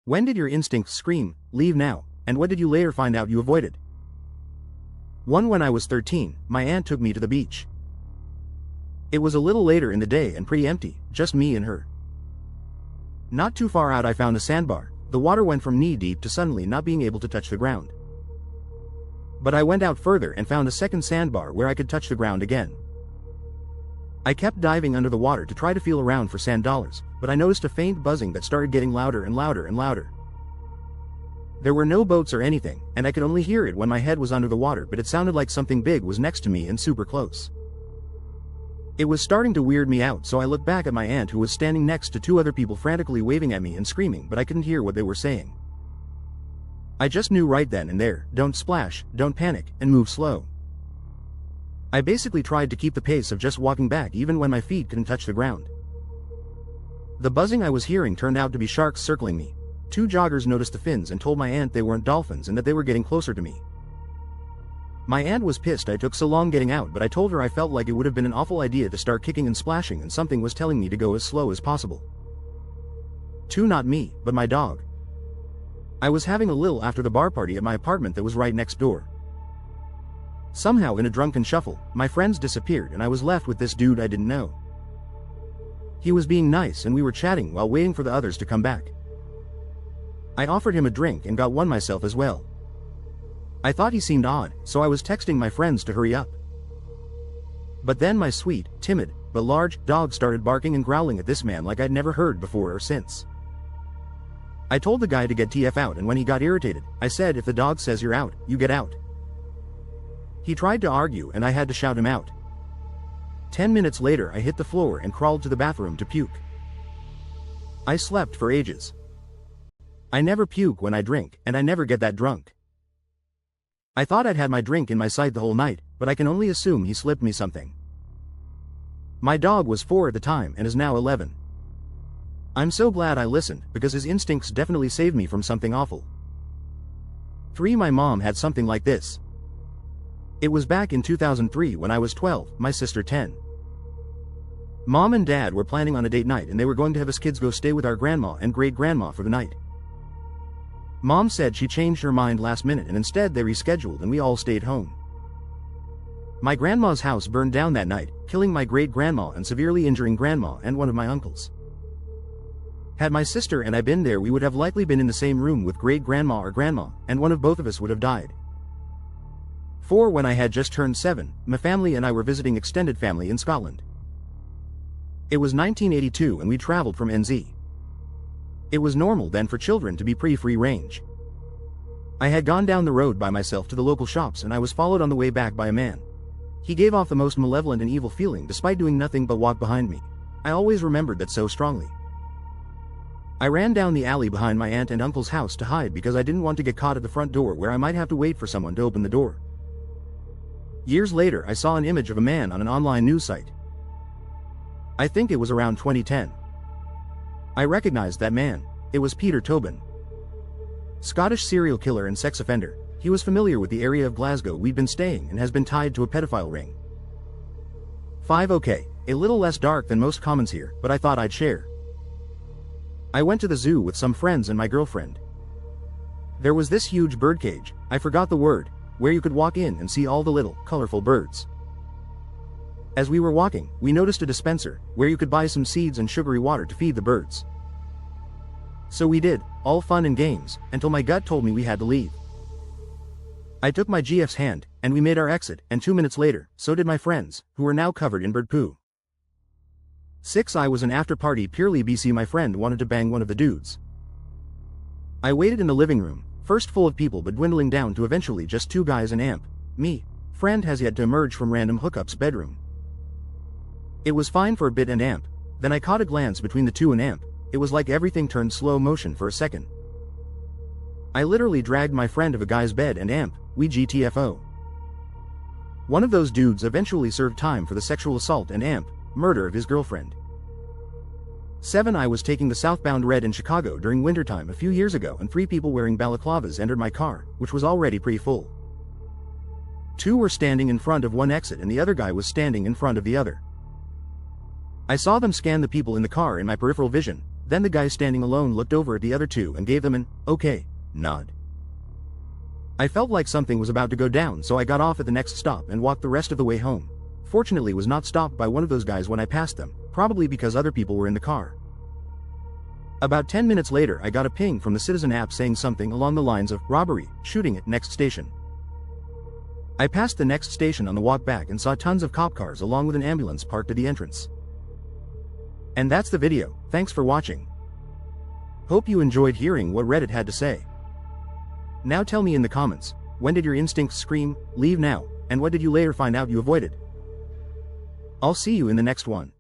When did your instincts scream, "Leave now," and what did you later find out you avoided? 1. When I was 13, my aunt took me to the beach. It was a little later in the day and pretty empty, just me and her. Not too far out I found a sandbar. The water went from knee-deep to suddenly not being able to touch the ground. But I went out further and found a second sandbar where I could touch the ground again. I kept diving under the water to try to feel around for sand dollars, but I noticed a faint buzzing that started getting louder and louder and louder. There were no boats or anything, and I could only hear it when my head was under the water, but it sounded like something big was next to me and super close. It was starting to weird me out, so I looked back at my aunt, who was standing next to 2 other people frantically waving at me and screaming, but I couldn't hear what they were saying. I just knew right then and there, don't splash, don't panic, and move slow. I basically tried to keep the pace of just walking back even when my feet couldn't touch the ground. The buzzing I was hearing turned out to be sharks circling me. 2 joggers noticed the fins and told my aunt they weren't dolphins and that they were getting closer to me. My aunt was pissed I took so long getting out, but I told her I felt like it would have been an awful idea to start kicking and splashing, and something was telling me to go as slow as possible. 2. Not me, but my dog. I was having a little after the bar party at my apartment that was right next door. Somehow in a drunken shuffle, my friends disappeared and I was left with this dude I didn't know. He was being nice and we were chatting while waiting for the others to come back. I offered him a drink and got one myself as well. I thought he seemed odd, so I was texting my friends to hurry up. But then my sweet, timid, but large dog started barking and growling at this man like I'd never heard before or since. I told the guy to get TF out, and when he got irritated, I said, if the dog says you're out, you get out. He tried to argue and I had to shout him out. 10 minutes later I hit the floor and crawled to the bathroom to puke. I slept for ages. I never puke when I drink, and I never get that drunk. I thought I'd had my drink in my sight the whole night, but I can only assume he slipped me something. My dog was 4 at the time and is now 11. I'm so glad I listened, because his instincts definitely saved me from something awful. 3. My mom had something like this. It was back in 2003 when I was 12, my sister 10. Mom and Dad were planning on a date night and they were going to have us kids go stay with our grandma and great-grandma for the night. Mom said she changed her mind last minute and instead they rescheduled and we all stayed home. My grandma's house burned down that night, killing my great-grandma and severely injuring grandma and one of my uncles. Had my sister and I been there, we would have likely been in the same room with great-grandma or grandma, and one of both of us would have died. 4. When I had just turned 7, my family and I were visiting extended family in Scotland. It was 1982 and we traveled from NZ. It was normal then for children to be pretty free range. I had gone down the road by myself to the local shops and I was followed on the way back by a man. He gave off the most malevolent and evil feeling despite doing nothing but walk behind me. I always remembered that so strongly. I ran down the alley behind my aunt and uncle's house to hide because I didn't want to get caught at the front door where I might have to wait for someone to open the door. Years later I saw an image of a man on an online news site. I think it was around 2010. I recognized that man. It was Peter Tobin. Scottish serial killer and sex offender. He was familiar with the area of Glasgow we'd been staying and has been tied to a pedophile ring. 5. Okay, a little less dark than most comments here, but I thought I'd share. I went to the zoo with some friends and my girlfriend. There was this huge birdcage, I forgot the word, where you could walk in and see all the little, colorful birds. As we were walking, we noticed a dispenser, where you could buy some seeds and sugary water to feed the birds. So we did, all fun and games, until my gut told me we had to leave. I took my GF's hand, and we made our exit, and 2 minutes later, so did my friends, who were now covered in bird poo. 6. I was an after party purely BC. My friend wanted to bang one of the dudes. I waited in the living room, first full of people but dwindling down to eventually just 2 guys and Amp. Me. Friend has yet to emerge from random hookups bedroom. It was fine for a bit and Amp. Then I caught a glance between the 2 and Amp. It was like everything turned slow motion for a second. I literally dragged my friend of a guy's bed and Amp. We GTFO. One of those dudes eventually served time for the sexual assault and Amp. Murder of his girlfriend. 7. I was taking the southbound red in Chicago during wintertime a few years ago and 3 people wearing balaclavas entered my car, which was already pretty full. 2 were standing in front of one exit and the other guy was standing in front of the other. I saw them scan the people in the car in my peripheral vision, Then the guy standing alone looked over at the other two and gave them an, okay, nod. I felt like something was about to go down, so I got off at the next stop and walked the rest of the way home. Fortunately, was not stopped by one of those guys when I passed them, probably because other people were in the car. About 10 minutes later, I got a ping from the Citizen app saying something along the lines of robbery, shooting at next station. I passed the next station on the walk back and saw tons of cop cars along with an ambulance parked at the entrance. And that's the video. Thanks for watching. Hope you enjoyed hearing what Reddit had to say. Now tell me in the comments, when did your instincts scream, leave now, and what did you later find out you avoided? I'll see you in the next one.